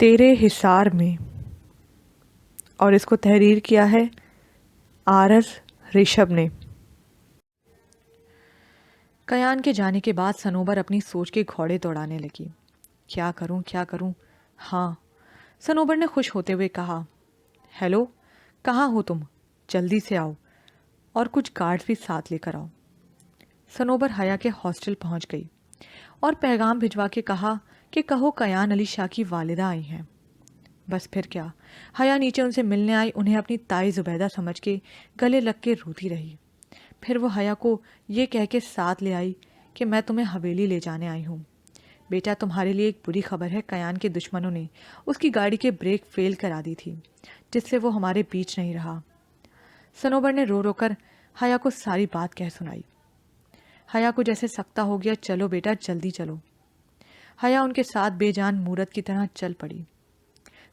تیرے حصار میں، اور اس کو تحریر کیا ہے آرز ریشب نے۔ کیان کے جانے کے بعد سنوبر اپنی سوچ کے گھوڑے دوڑانے لگی۔ کیا کروں؟ ہاں، سنوبر نے خوش ہوتے ہوئے کہا، ہیلو، کہاں ہو تم؟ جلدی سے آؤ، اور کچھ گارڈز بھی ساتھ لے کر آؤ۔ سنوبر حیا کے ہاسٹل پہنچ گئی اور پیغام بھجوا کے کہا کہ کہو کیان علی شاہ کی والدہ آئی ہیں۔ بس پھر کیا، حیا نیچے ان سے ملنے آئی، انہیں اپنی تائی زبیدہ سمجھ کے گلے لگ کے روتی رہی۔ پھر وہ حیا کو یہ کہہ کے ساتھ لے آئی کہ میں تمہیں حویلی لے جانے آئی ہوں۔ بیٹا، تمہارے لیے ایک بری خبر ہے، کیان کے دشمنوں نے اس کی گاڑی کے بریک فیل کرا دی تھی، جس سے وہ ہمارے بیچ نہیں رہا۔ سنوبر نے رو رو کر حیا کو ساری بات کہہ سنائی۔ حیا کو جیسے سکتہ ہو گیا، چلو بیٹا جلدی چلو۔ حیا ان کے ساتھ بے جان مورت کی طرح چل پڑی۔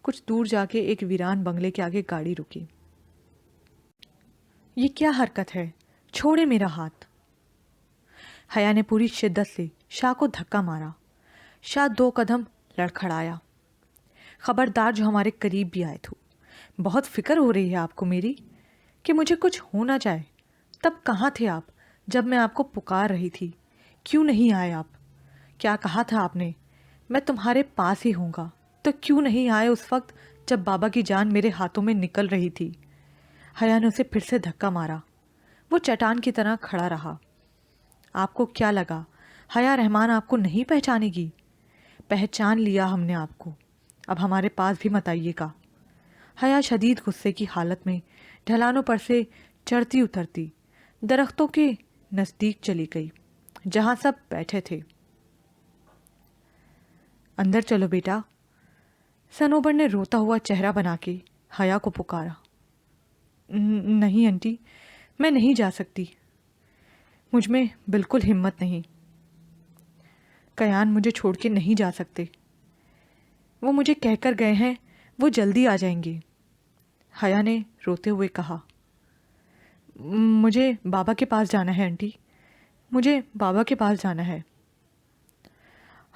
کچھ دور جا کے ایک ویران بنگلے کے آگے گاڑی رکی۔ یہ کیا حرکت ہے؟ چھوڑے میرا ہاتھ۔ حیا نے پوری شدت سے شاہ کو دھکا مارا۔ شاہ 2 قدم لڑکھڑایا۔ خبردار جو ہمارے قریب بھی آئے تو۔ بہت فکر ہو رہی ہے آپ کو میری، کہ مجھے کچھ ہو نہ جائے۔ تب کہاں تھے آپ جب میں آپ کو پکار رہی تھی؟ کیوں نہیں آئے آپ؟ کیا کہا تھا آپ نے؟ میں تمہارے پاس ہی ہوں گا، تو کیوں نہیں آئے اس وقت جب بابا کی جان میرے ہاتھوں میں نکل رہی تھی؟ حیا نے اسے پھر سے دھکا مارا۔ وہ چٹان کی طرح کھڑا رہا۔ آپ کو کیا لگا حیا رحمان آپ کو نہیں پہچانے گی؟ پہچان لیا ہم نے آپ کو، اب ہمارے پاس بھی مت آئیے گا۔ حیا شدید غصے کی حالت میں ڈھلانوں پر سے چڑھتی اترتی درختوں کے نزدیک چلی گئی جہاں سب بیٹھے تھے۔ اندر چلو بیٹا، سنوبر نے روتا ہوا چہرہ بنا کے حیا کو پکارا۔ نہیں انٹی، میں نہیں جا سکتی، مجھ میں بالکل ہمت نہیں۔ کیان مجھے چھوڑ کے نہیں جا سکتے، وہ مجھے کہہ کر گئے ہیں وہ جلدی آ جائیں گے۔ حیا نے روتے ہوئے کہا، مجھے بابا کے پاس جانا ہے انٹی، مجھے بابا کے پاس جانا ہے۔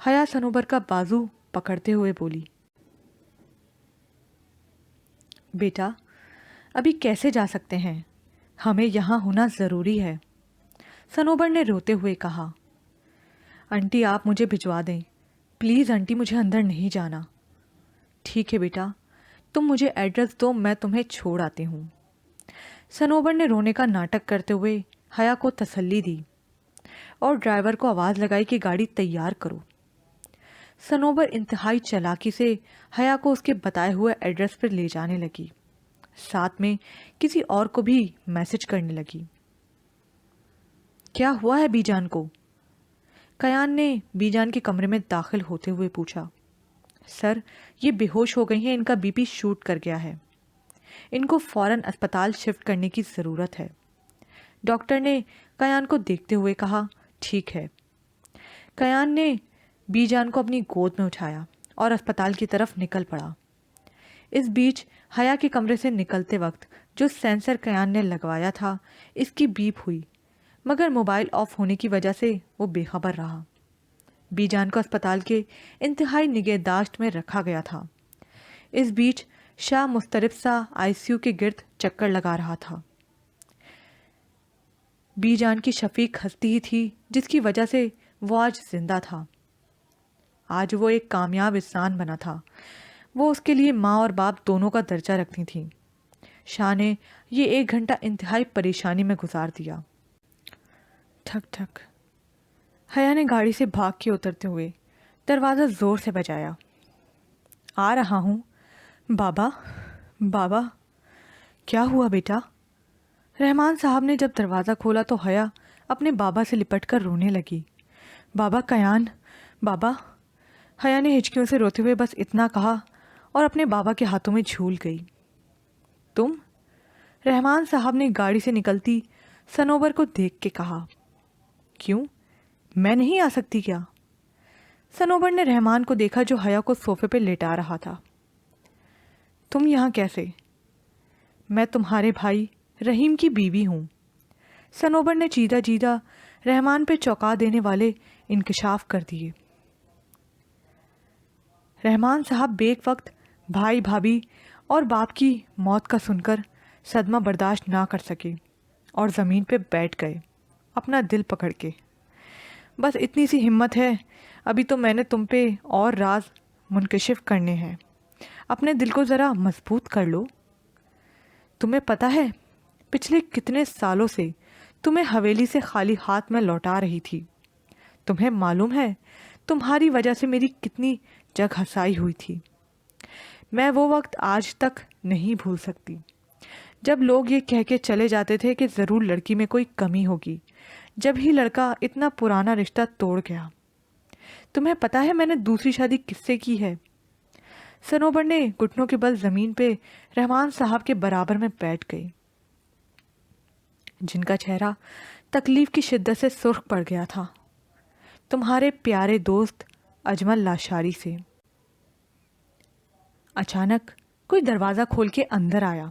حیا سنوبر کا بازو پکڑتے ہوئے بولی، بیٹا ابھی کیسے جا سکتے ہیں، ہمیں یہاں ہونا ضروری ہے۔ سنوبر نے روتے ہوئے کہا، انٹی آپ مجھے بھجوا دیں، پلیز انٹی، مجھے اندر نہیں جانا۔ ٹھیک ہے بیٹا، تم مجھے ایڈریس دو، میں تمہیں چھوڑ آتی ہوں۔ سنوبر نے رونے کا ناٹک کرتے ہوئے حیا کو تسلی دی اور ڈرائیور کو آواز لگائی کہ گاڑی تیار کرو۔ سنوبر انتہائی چالاکی سے حیا کو اس کے بتائے ہوئے ایڈریس پر لے جانے لگی، ساتھ میں کسی اور کو بھی میسج کرنے لگی۔ کیا ہوا ہے بی جان کو؟ کیان نے بی جان کے کمرے میں داخل ہوتے ہوئے پوچھا۔ سر، یہ بے ہوش ہو گئی ہیں، ان کا بی پی شوٹ کر گیا ہے، ان کو فوراً اسپتال شفٹ کرنے کی ضرورت ہے، ڈاکٹر نے کیان کو دیکھتے ہوئے کہا۔ ٹھیک ہے۔ کیان نے بی جان کو اپنی گود میں اٹھایا اور اسپتال کی طرف نکل پڑا۔ اس بیچ حیا کے کمرے سے نکلتے وقت جو سینسر کیان نے لگوایا تھا اس کی بیپ ہوئی، مگر موبائل آف ہونے کی وجہ سے وہ بے خبر رہا۔ بی جان کو اسپتال کے انتہائی نگہداشت میں رکھا گیا تھا۔ اس بیچ شاہ مضطرب سا آئی سی یو کے گرد چکر لگا رہا تھا۔ بی جان کی شفیق ہستی ہی تھی جس کی وجہ سے وہ آج زندہ تھا۔ آج وہ ایک کامیاب انسان بنا تھا۔ وہ اس کے لیے ماں اور باپ دونوں کا درجہ رکھتی تھیں۔ شاہ نے یہ 1 گھنٹہ انتہائی پریشانی میں گزار دیا۔ ٹھک ٹھک، حیا نے گاڑی سے بھاگ کے اترتے ہوئے دروازہ زور سے بجایا۔ آ رہا ہوں۔ بابا، بابا، کیا ہوا بیٹا؟ رحمان صاحب نے جب دروازہ کھولا تو حیا اپنے بابا سے لپٹ کر رونے لگی۔ بابا، کیان، بابا۔ حیا نے ہچکیوں سے روتے ہوئے بس اتنا کہا اور اپنے بابا کے ہاتھوں میں جھول گئی۔ تم؟ رحمان صاحب نے گاڑی سے نکلتی سنوبر کو دیکھ کے کہا۔ کیوں، میں نہیں آ سکتی کیا؟ سنوبر نے رحمان کو دیکھا جو حیا کو صوفے پہ لیٹا رہا تھا۔ تم یہاں کیسے؟ میں تمہارے بھائی رحیم کی بیوی ہوں۔ سنوبر نے چیدہ چیدہ رحمان پہ چونکا دینے والے انکشاف کر دیے۔ رحمان صاحب بیک وقت بھائی بھابھی اور باپ کی موت کا سن کر صدمہ برداشت نہ کر سکے اور زمین پہ بیٹھ گئے اپنا دل پکڑ کے۔ بس اتنی سی ہمت ہے، ابھی تو میں نے تم پہ اور راز منکشف کرنے ہیں، اپنے دل کو ذرا مضبوط کر لو۔ تمہیں پتہ ہے پچھلے کتنے سالوں سے تمہیں حویلی سے خالی ہاتھ میں لوٹا رہی تھی۔ تمہیں معلوم ہے تمہاری وجہ سے میری کتنی جگ ہسائی ہوئی تھی۔ میں وہ وقت آج تک نہیں بھول سکتی جب لوگ یہ کہہ کے چلے جاتے تھے کہ ضرور لڑکی میں کوئی کمی ہوگی، جب ہی لڑکا اتنا پرانا رشتہ توڑ گیا۔ تمہیں پتہ ہے میں نے دوسری شادی کس سے کی ہے؟ صنوبر نے گھٹنوں کے بل زمین پہ رحمان صاحب کے برابر میں بیٹھ گئی، جن کا چہرہ تکلیف کی شدت سے سرخ پڑ گیا تھا۔ تمہارے پیارے دوست اجمل لاشاری سے۔ اچانک کوئی دروازہ کھول کے اندر آیا۔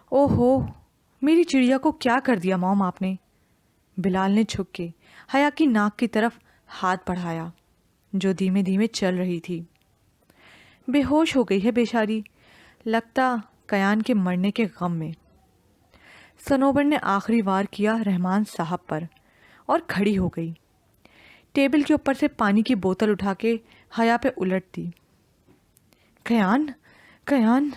او ہو، میری چڑیا کو کیا کر دیا موم آپ نے؟ بلال نے جھک کے حیا کی ناک کی طرف ہاتھ بڑھایا جو دھیمے دھیمے چل رہی تھی۔ بے ہوش ہو گئی ہے بیچاری، لگتا کیان کے مرنے کے غم میں۔ صنوبر نے آخری وار کیا رحمان صاحب پر اور کھڑی ہو گئی، ٹیبل کے اوپر سے پانی کی بوتل اٹھا کے حیا پہ الٹ دی۔ کیان، کیان۔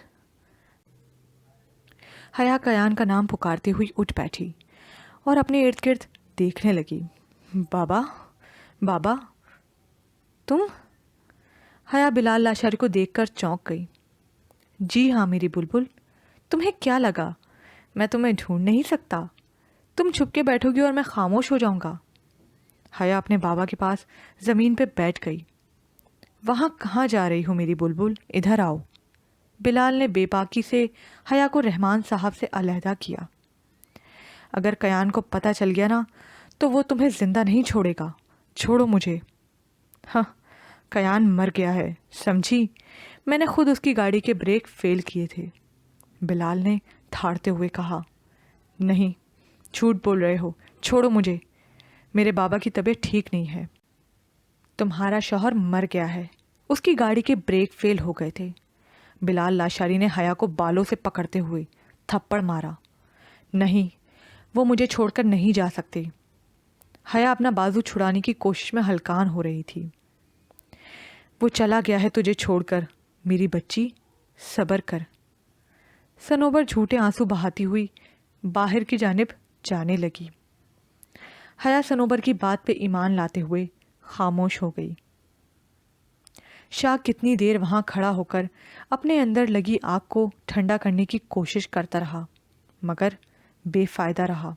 حیا کیان کا نام پکارتے ہوئی اٹھ بیٹھی اور اپنے ارد گرد دیکھنے لگی۔ بابا، بابا تم؟ حیا بلال لاشاری کو دیکھ کر چونک گئی۔ جی ہاں میری بلبل، تمہیں کیا لگا میں تمہیں ڈھونڈ نہیں سکتا؟ تم چھپ کے بیٹھو گی اور میں خاموش ہو جاؤں گا؟ حیا اپنے بابا کے پاس زمین پہ بیٹھ گئی۔ وہاں کہاں جا رہی ہو میری بلبل، ادھر آؤ۔ بلال نے بے باکی سے حیا کو رحمان صاحب سے علیحدہ کیا۔ اگر کیان کو پتہ چل گیا نا تو وہ تمہیں زندہ نہیں چھوڑے گا، چھوڑو مجھے۔ ہاں، کیان مر گیا ہے، سمجھی؟ میں نے خود اس کی گاڑی کے بریک فیل کیے تھے، بلال نے دھاڑتے ہوئے کہا۔ نہیں، جھوٹ بول رہے ہو، چھوڑو مجھے، میرے بابا کی طبیعت ٹھیک نہیں ہے۔ تمہارا شوہر مر گیا ہے، اس کی گاڑی کے بریک فیل ہو گئے تھے۔ بلال لاشاری نے حیا کو بالوں سے پکڑتے ہوئے تھپڑ مارا۔ نہیں، وہ مجھے چھوڑ کر نہیں جا سکتے۔ حیا اپنا بازو چھڑانے کی کوشش میں ہلکان ہو رہی تھی۔ وہ چلا گیا ہے تجھے چھوڑ کر میری بچی، صبر کر۔ صنوبر جھوٹے آنسو بہاتی ہوئی باہر کی جانب جانے لگی۔ حیا صنوبر کی بات پہ ایمان لاتے ہوئے خاموش ہو گئی۔ شاہ کتنی دیر وہاں کھڑا ہو کر اپنے اندر لگی آگ کو ٹھنڈا کرنے کی کوشش کرتا رہا، مگر بے فائدہ رہا۔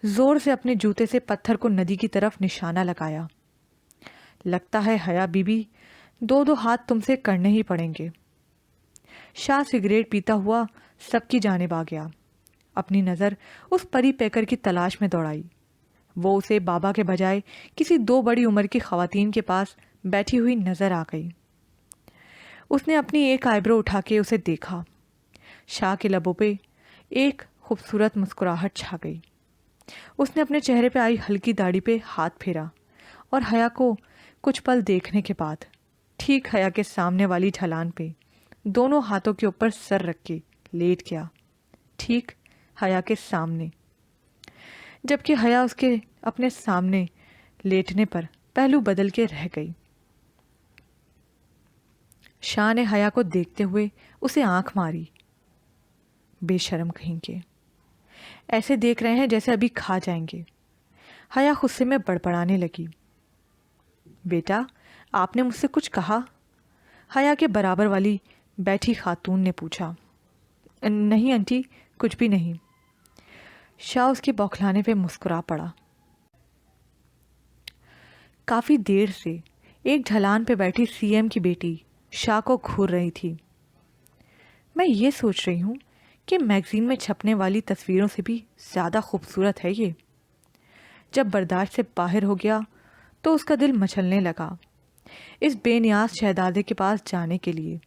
زور سے اپنے جوتے سے پتھر کو ندی کی طرف نشانہ لگایا۔ لگتا ہے حیا بی بی، دو دو ہاتھ تم سے کرنے ہی پڑیں گے۔ شاہ سگریٹ پیتا ہوا سب کی جانب آ گیا، اپنی نظر اس پری پیکر کی تلاش میں دوڑائی۔ وہ اسے بابا کے بجائے کسی دو بڑی عمر کی خواتین کے پاس بیٹھی ہوئی نظر آ گئی۔ اس نے اپنی ایک آئیبرو اٹھا کے اسے دیکھا۔ شاہ کے لبوں پہ ایک خوبصورت مسکراہٹ چھا گئی۔ اس نے اپنے چہرے پہ آئی ہلکی داڑھی پہ ہاتھ پھیرا اور حیا کو کچھ پل دیکھنے کے بعد ٹھیک حیا کے سامنے والی ڈھلان پہ دونوں ہاتھوں کے اوپر سر رکھ کے لیٹ گیا، ٹھیک حیا کے سامنے، جبکہ حیا اس کے اپنے سامنے لیٹنے پر پہلو بدل کے رہ گئی۔ شاہ نے حیا کو دیکھتے ہوئے اسے آنکھ ماری۔ بے شرم کہیں کے، ایسے دیکھ رہے ہیں جیسے ابھی کھا جائیں گے۔ حیا غصے میں بڑبڑانے لگی۔ بیٹا، آپ نے مجھ سے کچھ کہا؟ حیا کے برابر والی بیٹھی خاتون نے پوچھا۔ نہیں انٹی، کچھ بھی نہیں۔ شاہ اس کے بوکھلانے پہ مسکرا پڑا۔ کافی دیر سے ایک ڈھلان پہ بیٹھی سی ایم کی بیٹی شاہ کو گھور رہی تھی۔ میں یہ سوچ رہی ہوں کہ میگزین میں چھپنے والی تصویروں سے بھی زیادہ خوبصورت ہے یہ۔ جب برداشت سے باہر ہو گیا تو اس کا دل مچلنے لگا اس بے نیاز شہزادے کے پاس جانے کے لیے،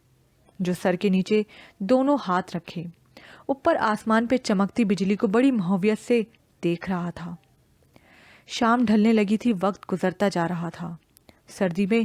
جو سر کے نیچے دونوں ہاتھ رکھے اوپر آسمان پہ چمکتی بجلی کو بڑی محویت سے دیکھ رہا تھا۔ شام ڈھلنے لگی تھی، وقت گزرتا جا رہا تھا۔ سردی میں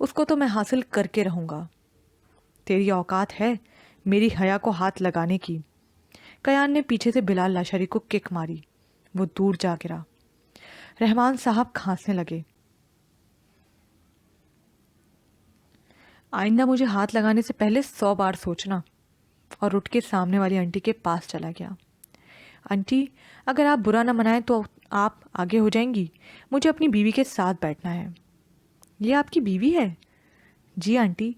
اس کو تو میں حاصل کر کے رہوں گا۔ تیری اوقات ہے میری حیا کو ہاتھ لگانے کی۔ کیان نے پیچھے سے بلال لاشاری کو کک ماری، وہ دور جا گرا۔ رحمان صاحب کھانسنے لگے۔ آئندہ مجھے ہاتھ لگانے سے پہلے 100 بار سوچنا، اور اٹھ کے سامنے والی آنٹی کے پاس چلا گیا۔ آنٹی، اگر آپ برا نہ منائیں تو آپ آگے ہو جائیں گی، مجھے اپنی بیوی کے ساتھ بیٹھنا ہے۔ یہ آپ کی بیوی ہے؟ جی آنٹی۔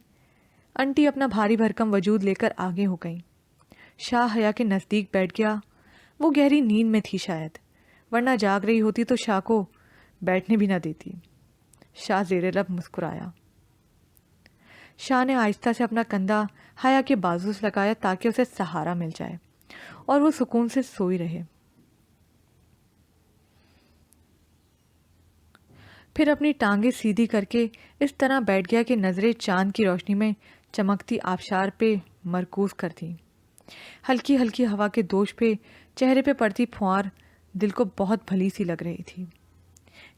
آنٹی اپنا بھاری بھرکم وجود لے کر آگے ہو گئیں۔ شاہ حیا کے نزدیک بیٹھ گیا۔ وہ گہری نیند میں تھی شاید، ورنہ جاگ رہی ہوتی تو شاہ کو بیٹھنے بھی نہ دیتی۔ شاہ زیر لب مسکرایا۔ شاہ نے آہستہ سے اپنا کندھا حیا کے بازو سے لگایا تاکہ اسے سہارا مل جائے اور وہ سکون سے سوئی رہے۔ پھر اپنی ٹانگیں سیدھی کر کے اس طرح بیٹھ گیا کہ نظریں چاند کی روشنی میں چمکتی آبشار پہ مرکوز کر دیں۔ ہلکی ہلکی ہوا کے دوش پہ چہرے پہ پڑتی پھوار دل کو بہت بھلی سی لگ رہی تھی۔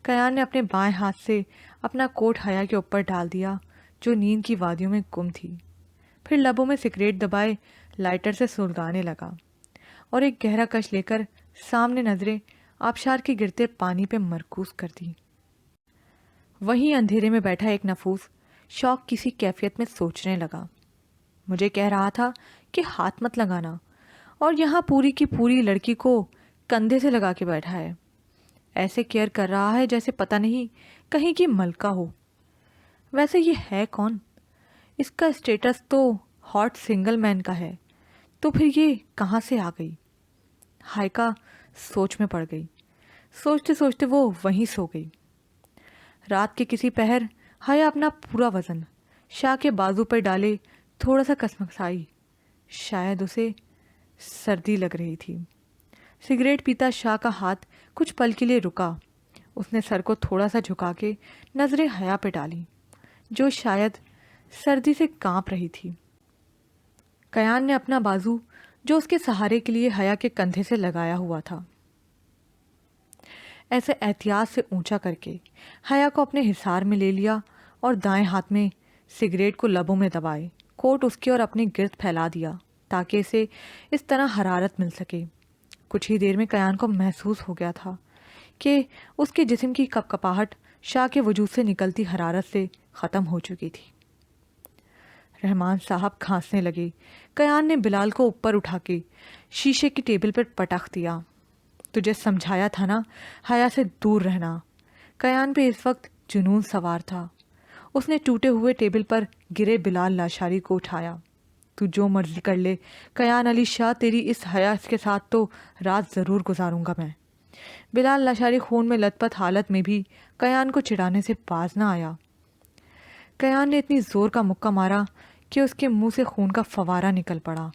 کیان نے اپنے بائیں ہاتھ سے اپنا کوٹ حیا کے اوپر ڈال دیا جو نیند کی وادیوں میں گم تھی، پھر لبوں میں سگریٹ دبائے لائٹر سے سلگانے لگا اور ایک گہرا کش لے کر سامنے نظریں آبشار کے گرتے پانی پہ مرکوز کر دی۔ وہیں اندھیرے میں بیٹھا ایک نفوس شوق کسی کیفیت میں سوچنے لگا، مجھے کہہ رہا تھا کہ ہاتھ مت لگانا، اور یہاں پوری کی پوری لڑکی کو کندھے سے لگا کے بیٹھا ہے، ایسے کیئر کر رہا ہے جیسے پتہ نہیں کہیں کی ملکہ ہو۔ ویسے یہ ہے کون؟ اس کا اسٹیٹس تو ہاٹ سنگل مین کا ہے، تو پھر یہ کہاں سے آ گئی؟ ہائیکا سوچ میں پڑ گئی۔ سوچتے سوچتے وہ وہیں سو گئی۔ رات کے کسی پہر حیا اپنا پورا وزن شاہ کے بازو پر ڈالے تھوڑا سا کسمکسائی، شاید اسے سردی لگ رہی تھی۔ سگریٹ پیتا شاہ کا ہاتھ کچھ پل کے لیے رکا۔ اس نے سر کو تھوڑا سا جھکا کے نظریں حیا پہ ڈالی جو شاید سردی سے کانپ رہی تھی۔ کیان نے اپنا بازو جو اس کے سہارے کے لیے حیا کے کندھے سے لگایا ہوا تھا ایسے احتیاط سے اونچا کر کے حیا کو اپنے حصار میں لے لیا اور دائیں ہاتھ میں سگریٹ کو لبوں میں دبائے کوٹ اس کے اور اپنے گرد پھیلا دیا تاکہ اسے اس طرح حرارت مل سکے۔ کچھ ہی دیر میں کیان کو محسوس ہو گیا تھا کہ اس کے جسم کی کپ کپاہٹ شاہ کے وجود سے نکلتی حرارت سے ختم ہو چکی تھی۔ رحمان صاحب کھانسنے لگے۔ کیان نے بلال کو اوپر اٹھا کے شیشے کی ٹیبل پر پٹخ دیا۔ تجھے سمجھایا تھا نا حیا سے دور رہنا۔ کیان پہ اس وقت جنون سوار تھا۔ اس نے ٹوٹے ہوئے ٹیبل پر گرے بلال لاشاری کو اٹھایا۔ تو جو مرضی کر لے کیان علی شاہ، تیری اس حیا کے ساتھ تو رات ضرور گزاروں گا میں۔ بلال لاشاری خون میں لت پت حالت میں بھی کیان کو چڑھانے سے باز نہ آیا۔ کیان نے اتنی زور کا مکہ مارا کہ اس کے منہ سے خون کا فوارہ نکل پڑا۔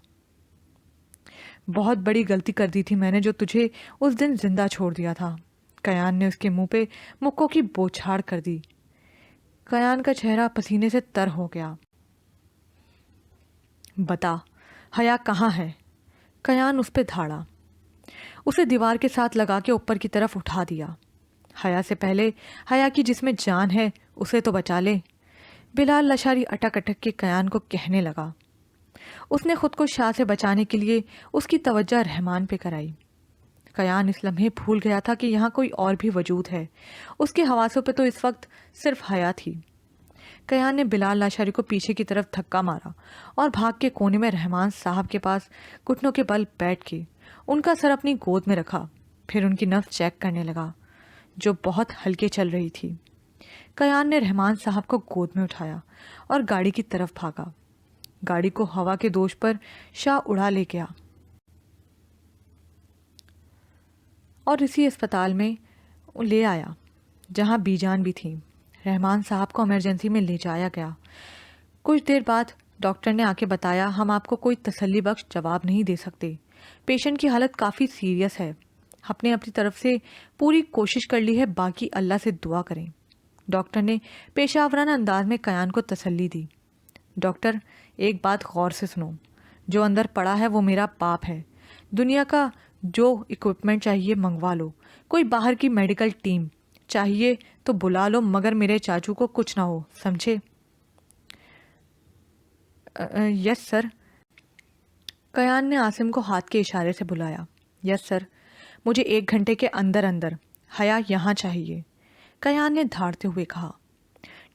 بہت بڑی غلطی کر دی تھی میں نے جو تجھے اس دن زندہ چھوڑ دیا تھا۔ کیان نے اس کے منہ پہ مکوں کی بوچھاڑ کر دی۔ کیان کا چہرہ پسینے سے تر ہو گیا۔ بتا حیا کہاں ہے؟ کیان اس پہ دھاڑا، اسے دیوار کے ساتھ لگا کے اوپر کی طرف اٹھا دیا۔ حیا سے پہلے حیا کی جس میں جان ہے اسے تو بچا لے، بلال لاشاری اٹک اٹک کے کیان کو کہنے لگا۔ اس نے خود کو شاہ سے بچانے کے لیے اس کی توجہ رحمان پہ کرائی۔ کیان اس لمحے بھول گیا تھا کہ یہاں کوئی اور بھی وجود ہے۔ اس کے حواسوں پہ تو اس وقت صرف حیا تھی۔ کیان نے بلال لاشاری کو پیچھے کی طرف دھکا مارا اور بھاگ کے کونے میں رحمان صاحب کے پاس گھٹنوں کے بل بیٹھ کے ان کا سر اپنی گود میں رکھا، پھر ان کی نبض چیک کرنے لگا جو بہت ہلکے چل رہی تھی۔ کیان نے رحمان صاحب کو گود میں اٹھایا اور گاڑی کی طرف بھاگا۔ گاڑی کو ہوا کے دوش پر شاہ اڑا لے گیا اور اسی اسپتال میں لے آیا جہاں بی جان بھی تھی۔ رحمان صاحب کو ایمرجنسی میں لے جایا گیا۔ کچھ دیر بعد ڈاکٹر نے آ کے بتایا، ہم آپ کو کوئی تسلی بخش جواب نہیں دے سکتے، پیشنٹ کی حالت کافی سیریس ہے، ہم نے اپنی طرف سے پوری کوشش کر لی ہے، باقی اللہ سے دعا کریں۔ ڈاکٹر نے پیشہ ورانہ انداز میں کیان کو تسلی دی۔ ڈاکٹر ایک بات غور سے سنو، جو اندر پڑا ہے وہ میرا باپ ہے، دنیا کا جو اکوپمنٹ چاہیے منگوا لو، کوئی باہر کی میڈیکل ٹیم چاہیے تو بلا لو، مگر میرے چاچو کو کچھ نہ ہو، سمجھے؟ یس سر. کیان نے عاصم کو ہاتھ کے اشارے سے بلایا. یس سر. مجھے 1 گھنٹے کے اندر اندر حیا یہاں چاہیے. کیان نے دھاڑتے ہوئے کہا.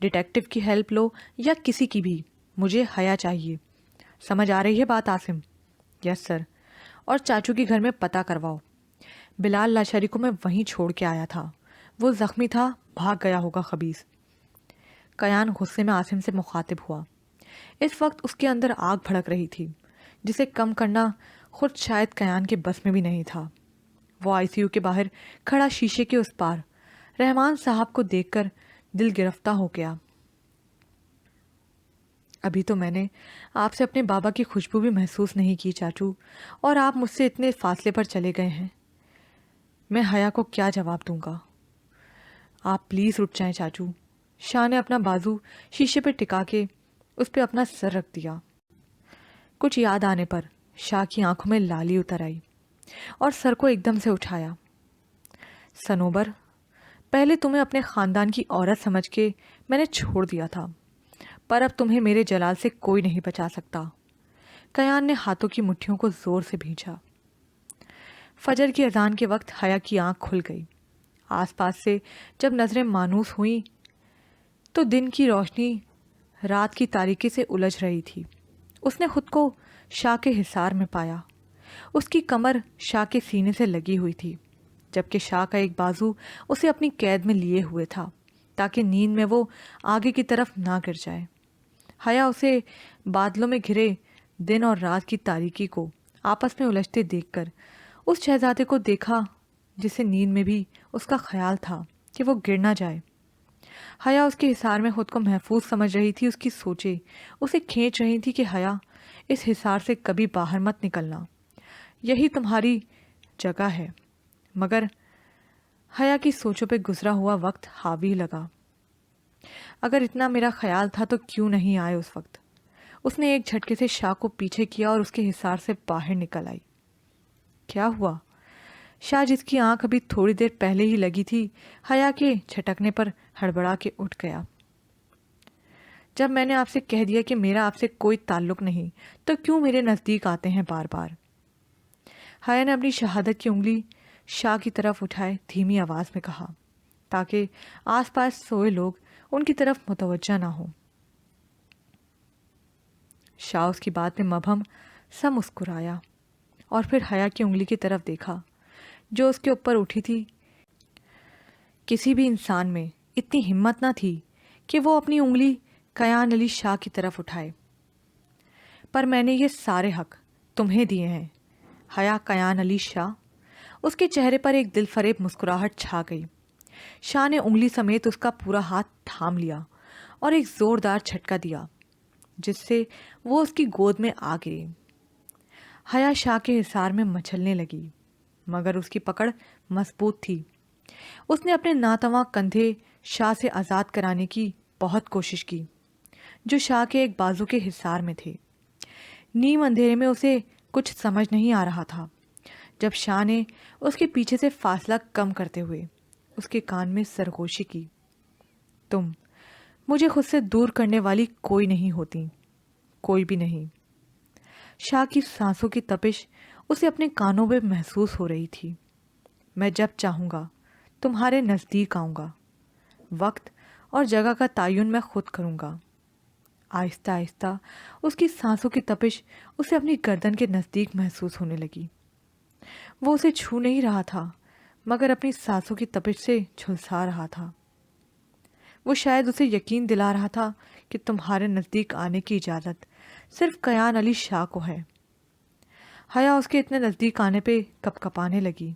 ڈیٹیکٹو کی ہیلپ لو یا کسی کی بھی, مجھے حیا چاہیے. سمجھ آ رہی ہے بات عاصم؟ یس سر. اور چاچو کے گھر میں پتہ کرواؤ. بلال لاشری کو میں وہیں چھوڑ کے آیا تھا, وہ زخمی تھا, بھاگ گیا ہوگا خبیث. کیان غصے میں عاصم سے مخاطب ہوا. اس وقت اس کے اندر آگ بھڑک رہی تھی جسے کم کرنا خود شاید کیان کے بس میں بھی نہیں تھا. وہ آئی سی یو کے باہر کھڑا شیشے کے اس پار رحمان صاحب کو دیکھ کر دل گرفتہ ہو گیا. ابھی تو میں نے آپ سے اپنے بابا کی خوشبو بھی محسوس نہیں کی چاچو, اور آپ مجھ سے اتنے فاصلے پر چلے گئے ہیں. میں حیا کو کیا جواب دوں گا؟ آپ پلیز اٹھ جائیں چاچو. شاہ نے اپنا بازو شیشے پہ ٹکا کے اس پہ اپنا سر رکھ دیا. کچھ یاد آنے پر شاہ کی آنکھوں میں لالی اتر آئی اور سر کو ایک دم سے اٹھایا. سنوبر, پہلے تمہیں اپنے خاندان کی عورت سمجھ کے میں نے چھوڑ دیا تھا, پر اب تمہیں میرے جلال سے کوئی نہیں بچا سکتا. کیان نے ہاتھوں کی مٹھیوں کو زور سے بھینچا. فجر کی اذان کے وقت حیا کی آنکھ کھل گئی. آس پاس سے جب نظریں مانوس ہوئیں تو دن کی روشنی رات کی تاریکی سے الجھ رہی تھی. اس نے خود کو شاہ کے حصار میں پایا. اس کی کمر شاہ کے سینے سے لگی ہوئی تھی, جبکہ شاہ کا ایک بازو اسے اپنی قید میں لیے ہوئے تھا تاکہ نیند میں وہ آگے کی طرف نہ گر جائے. حیا اسے بادلوں میں گھرے دن اور رات کی تاریکی کو آپس میں الجھتے دیکھ کر اس شہزادے کو دیکھا جسے نیند میں بھی اس کا خیال تھا کہ وہ گر نہ جائے. حیا اس کے حصار میں خود کو محفوظ سمجھ رہی تھی. اس کی سوچیں اسے کھینچ رہی تھی کہ حیا اس حصار سے کبھی باہر مت نکلنا, یہی تمہاری جگہ ہے. مگر حیا کی سوچوں پہ گزرا ہوا وقت حاوی لگا. اگر اتنا میرا خیال تھا تو کیوں نہیں آئے اس وقت؟ اس نے ایک جھٹکے سے شاہ کو پیچھے کیا اور اس کے حصار سے باہر نکل آئی. کیا ہوا؟ شاہ, جس کی آنکھ ابھی تھوڑی دیر پہلے ہی لگی تھی, حیا کے جھٹکنے پر ہڑبڑا کے اٹھ گیا. جب میں نے آپ سے کہہ دیا کہ میرا آپ سے کوئی تعلق نہیں تو کیوں میرے نزدیک آتے ہیں بار بار؟ حیا نے اپنی شہادت کی انگلی شاہ کی طرف اٹھائے دھیمی آواز میں کہا, تاکہ آس پاس سوئے لوگ ان کی طرف متوجہ نہ ہوں. شاہ اس کی بات میں مبہم سا مسکرایا اور پھر حیا کی انگلی کی طرف دیکھا جو اس کے اوپر اٹھی تھی. کسی بھی انسان میں اتنی ہمت نہ تھی کہ وہ اپنی انگلی کیان علی شاہ کی طرف اٹھائے. پر میں نے یہ سارے حق تمہیں دیے ہیں حیا کیان علی شاہ. اس کے چہرے پر ایک دل فریب مسکراہٹ چھا گئی. شاہ نے انگلی سمیت اس کا پورا ہاتھ تھام لیا اور ایک زوردار جھٹکا دیا جس سے وہ اس کی گود میں آ گئی. حیا شاہ کے حصار میں مچلنے لگی, مگر اس کی پکڑ مضبوط تھی. اس نے اپنے ناتواں کندھے شاہ سے آزاد کرانے کی بہت کوشش کی جو شاہ کے ایک بازو کے حصار میں تھے. نیم اندھیرے میں اسے کچھ سمجھ نہیں آ رہا تھا جب شاہ نے اس کے پیچھے سے فاصلہ کم کرتے ہوئے اس کے کان میں سرگوشی کی. تم مجھے خود سے دور کرنے والی کوئی نہیں ہوتی, کوئی بھی نہیں. شاہ کی سانسوں کی تپش اسے اپنے کانوں میں محسوس ہو رہی تھی. میں جب چاہوں گا تمہارے نزدیک آؤں گا. وقت اور جگہ کا تعین میں خود کروں گا. آہستہ آہستہ اس کی سانسوں کی تپش اسے اپنی گردن کے نزدیک محسوس ہونے لگی. وہ اسے چھو نہیں رہا تھا مگر اپنی سانسوں کی تپش سے جھلسا رہا تھا. وہ شاید اسے یقین دلا رہا تھا کہ تمہارے نزدیک آنے کی اجازت صرف کیان علی شاہ کو ہے. حیا اس کے اتنے نزدیک آنے پہ کپ کپانے لگی.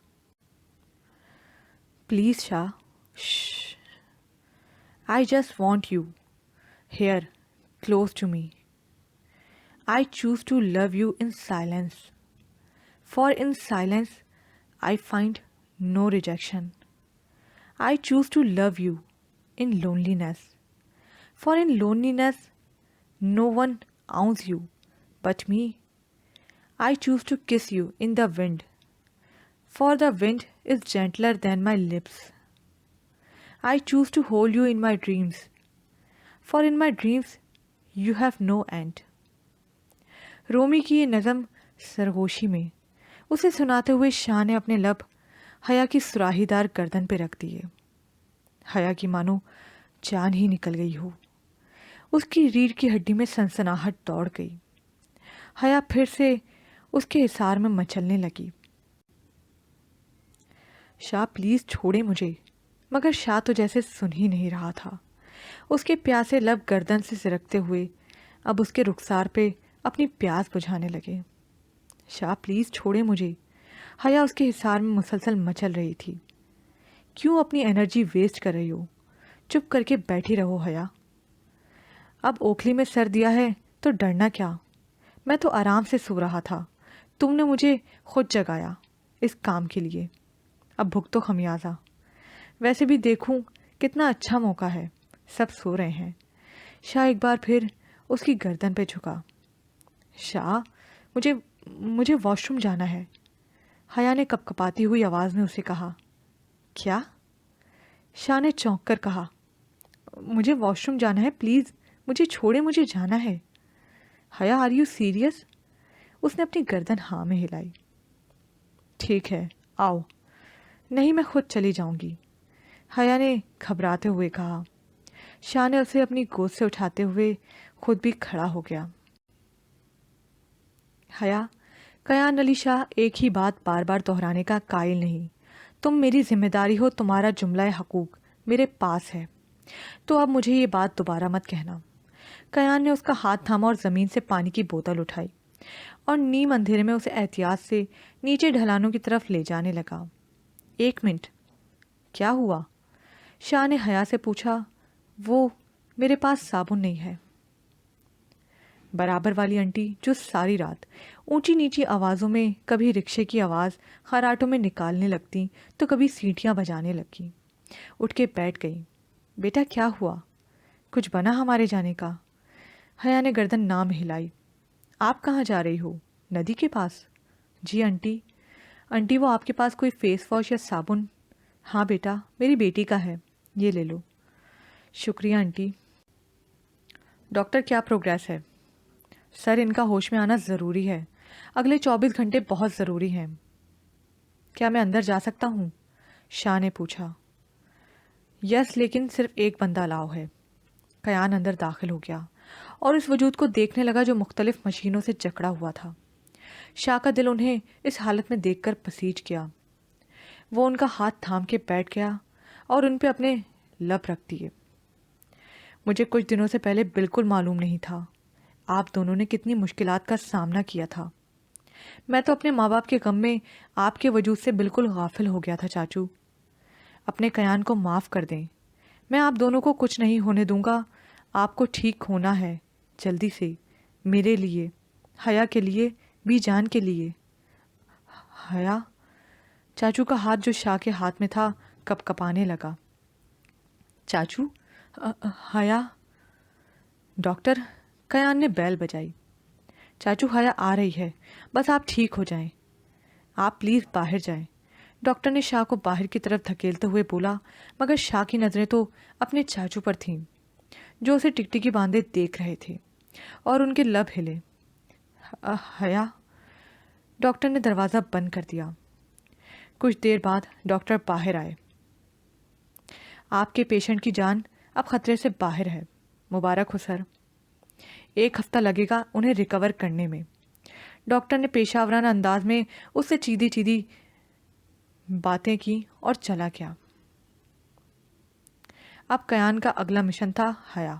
Please Shah, I just want you here, close to me. I choose to love you in silence. For in silence, I find no rejection. I choose to love you in loneliness. For in loneliness, no one owns you but me. I choose to kiss you in the wind. For the wind is gentler than my lips. I choose to hold you in my dreams. For in my dreams, you have no end. رومی کی یہ نظم سرگوشی میں اسے سناتے ہوئے شاہ نے اپنے لب حیا کی سراہی دار گردن پہ رکھ دیے۔ حیا کی مانو جان ہی نکل گئی ہو، اس کی ریڑھ کی ہڈی میں سنسناہٹ دوڑ گئی۔ حیا پھر سے اس کے اثار میں مچلنے لگی۔ شاہ پلیز چھوڑے مجھے، مگر شاہ تو جیسے سن ہی نہیں رہا تھا۔ اس کے پیاسے لب گردن سے سرکتے ہوئے اب اس کے رخسار پہ اپنی پیاس بجھانے لگے۔ شاہ پلیز چھوڑے مجھے۔ حیا اس کے حصار میں مسلسل مچل رہی تھی۔ کیوں اپنی انرجی ویسٹ کر رہی ہو؟ چپ کر کے بیٹھی رہو حیا۔ اب اوکھلی میں سر دیا ہے تو ڈرنا کیا؟ میں تو آرام سے سو رہا تھا، تم نے مجھے خود جگایا اس کام کے لیے۔ اب بھگتو خمیازہ۔ ویسے بھی دیکھوں کتنا اچھا موقع ہے، سب سو رہے ہیں۔ شاہ ایک بار پھر اس کی گردن پہ جھکا۔ شاہ مجھے واش روم جانا ہے، حیا نے کپکپاتی ہوئی آواز میں اسے کہا۔ کیا؟ شاہ نے چونک کر کہا۔ مجھے واش روم جانا ہے، پلیز مجھے چھوڑے، مجھے جانا ہے۔ حیا آر یو سیریس؟ اس نے اپنی گردن ہاں میں ہلائی۔ ٹھیک ہے آؤ۔ نہیں میں خود چلی جاؤں گی، حیا نے گھبراتے ہوئے کہا۔ شاہ نے اسے اپنی گود سے اٹھاتے ہوئے خود بھی کھڑا ہو گیا۔ حیا، کیان علی شاہ ایک ہی بات بار بار دہرانے کا قائل نہیں۔ تم میری ذمہ داری ہو، تمہارا جملہ حقوق میرے پاس ہے، تو اب مجھے یہ بات دوبارہ مت کہنا۔ کیان نے اس کا ہاتھ تھاما اور زمین سے پانی کی بوتل اٹھائی اور نیم اندھیرے میں اسے احتیاط سے نیچے ڈھلانوں کی طرف لے جانے لگا۔ ایک منٹ، کیا ہوا؟ شاہ نے حیا سے پوچھا۔ وہ میرے پاس صابن نہیں ہے۔ برابر والی انٹی جو ساری رات اونچی نیچی آوازوں میں کبھی رکشے کی آواز خراٹوں میں نکالنے لگتی تو کبھی سیٹیاں بجانے لگی، اٹھ کے بیٹھ گئی۔ بیٹا کیا ہوا؟ کچھ بنا ہمارے جانے کا؟ حیا نے گردن نام ہلائی۔ آپ کہاں جا رہی ہو؟ ندی کے پاس؟ جی انٹی۔ انٹی وہ آپ کے پاس کوئی فیس واش یا صابن؟ ہاں بیٹا، میری بیٹی کا ہے، یہ لے لو۔ شکریہ انٹی۔ ڈاکٹر کیا پروگریس ہے؟ سر ان کا ہوش میں آنا ضروری ہے، اگلے 24 گھنٹے بہت ضروری ہیں۔ کیا میں اندر جا سکتا ہوں؟ شاہ نے پوچھا۔ یس، لیکن صرف ایک بندہ الاؤ ہے۔ کیان اندر داخل ہو گیا اور اس وجود کو دیکھنے لگا جو مختلف مشینوں سے جکڑا ہوا تھا۔ شاہ کا دل انہیں اس حالت میں دیکھ کر پسیج گیا۔ وہ ان کا ہاتھ تھام کے بیٹھ گیا اور ان پہ اپنے لب رکھ دیے۔ مجھے کچھ دنوں سے پہلے بالکل معلوم نہیں تھا آپ دونوں نے کتنی مشکلات کا سامنا کیا تھا۔ میں تو اپنے ماں باپ کے غم میں آپ کے وجود سے بالکل غافل ہو گیا تھا چاچو۔ اپنے کیان کو معاف کر دیں، میں آپ دونوں کو کچھ نہیں ہونے دوں گا۔ آپ کو ٹھیک ہونا ہے جلدی سے، میرے لیے، حیا کے لیے، بھی جان کے لیے۔ حیا؟ چاچو کا ہاتھ جو شاہ کے ہاتھ میں تھا کپ کپانے لگا۔ چاچو؟ حیا؟ ڈاکٹر؟ کیان نے بیل بجائی۔ چاچو حیا آ رہی ہے، بس آپ ٹھیک ہو جائیں۔ آپ پلیز باہر جائیں، ڈاکٹر نے شاہ کو باہر کی طرف دھکیلتے ہوئے بولا، مگر شاہ کی نظریں تو اپنے چاچو پر تھیں جو اسے ٹکٹکی باندھے دیکھ رہے تھے، اور ان کے لب ہلے۔ حیا؟ ڈاکٹر نے دروازہ بند کر دیا۔ کچھ دیر بعد ڈاکٹر باہر آئے۔ آپ کے پیشنٹ کی جان اب خطرے سے باہر ہے، مبارک ہو سر۔ 1 ہفتہ لگے گا انہیں ریکور کرنے میں، ڈاکٹر نے پیشہ ورانہ انداز میں اس سے چیدی چیدی باتیں کی اور چلا گیا۔ اب کیان کا اگلا مشن تھا حیا۔